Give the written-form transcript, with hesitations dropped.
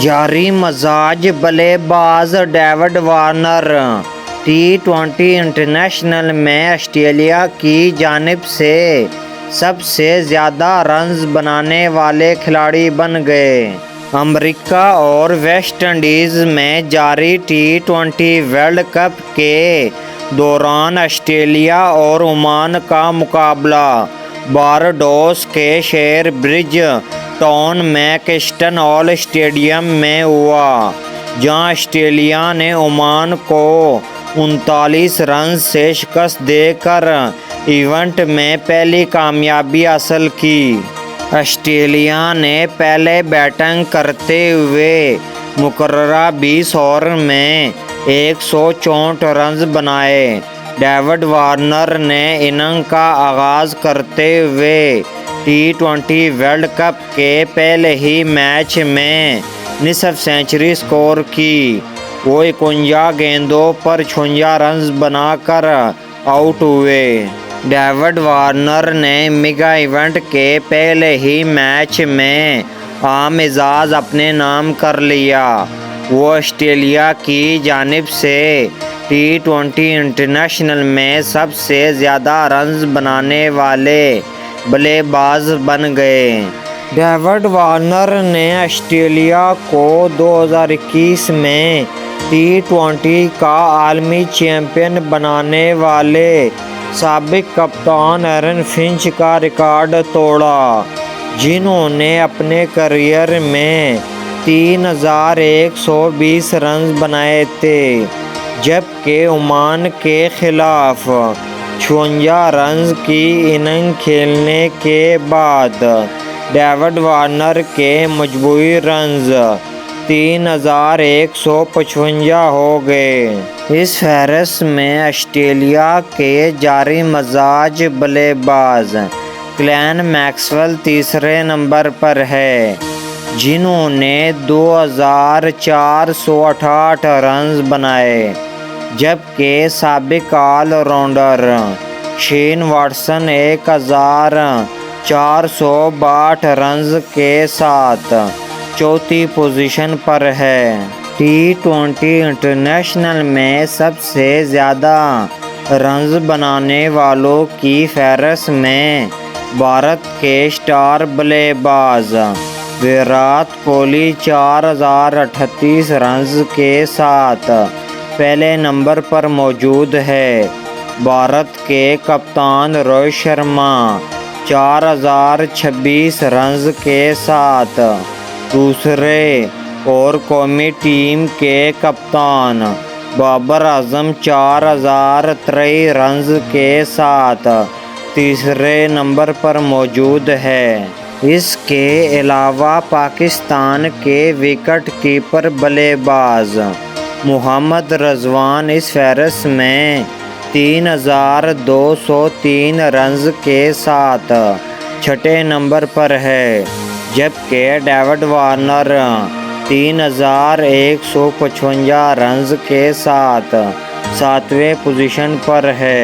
جاری مزاج بلے باز ڈیوڈ وارنر T20 انٹرنیشنل میں آسٹریلیا کی جانب سے سب سے زیادہ رنز بنانے والے کھلاڑی بن گئے۔ امریکہ اور ویسٹ انڈیز میں جاری T20 ورلڈ کپ کے دوران آسٹریلیا اور عمان کا مقابلہ بارباڈوس کے شہر برج ٹاؤن میں کیسٹن ہال اسٹیڈیم میں ہوا، جہاں آسٹریلیا نے عمان کو 39 رنز سے شکست دے کر ایونٹ میں پہلی کامیابی حاصل کی۔ آسٹریلیا نے پہلے بیٹنگ کرتے ہوئے مقررہ 20 اوور میں 164 رنز بنائے۔ ڈیوڈ وارنر نے اننگ کا آغاز کرتے ہوئے T20 ورلڈ کپ کے پہلے ہی میچ میں نصف سنچری سکور کی۔ وہ 51 گیندوں پر 56 رنز بنا کر آؤٹ ہوئے۔ ڈیوڈ وارنر نے میگا ایونٹ کے پہلے ہی میچ میں عام اعزاز اپنے نام کر لیا۔ وہ آسٹریلیا کی جانب سے T20 انٹرنیشنل میں سب سے زیادہ رنز بنانے والے بلے باز بن گئے۔ ڈیوڈ وارنر نے آسٹریلیا کو 2021 میں T20 کا عالمی چیمپئن بنانے والے سابق کپتان ایرن فنچ کا ریکارڈ توڑا، جنہوں نے اپنے کیریئر میں 3120 رنز بنائے تھے، جبکہ عمان کے خلاف 56 رنز کی اننگ کھیلنے کے بعد ڈیوڈ وارنر کے مجموعی رنز 3155 ہو گئے۔ اس فہرست میں آسٹریلیا کے جاری مزاج بلے باز گلین میکسویل تیسرے نمبر پر ہے، جنہوں نے 2468 رنز بنائے، جبکہ سابق all rounder Shane Watson 1462 runs کے ساتھ چوتھی پوزیشن پر ہے۔ T20 انٹرنیشنل میں سب سے زیادہ رنز بنانے والوں کی فہرست میں بھارت کے اسٹار بلے باز ویرات کوہلی 4038 رنز کے ساتھ پہلے نمبر پر موجود ہے۔ بھارت کے کپتان روہت شرما 4026 رنز کے ساتھ دوسرے اور قومی ٹیم کے کپتان بابر اعظم 4023 رنز کے ساتھ تیسرے نمبر پر موجود ہے۔ اس کے علاوہ پاکستان کے وکٹ کیپر بلے باز محمد رضوان اس فہرست میں 3203 رنز کے ساتھ چھٹے نمبر پر ہے، جبکہ ڈیوڈ وارنر 3155 رنز کے ساتھ ساتویں پوزیشن پر ہے۔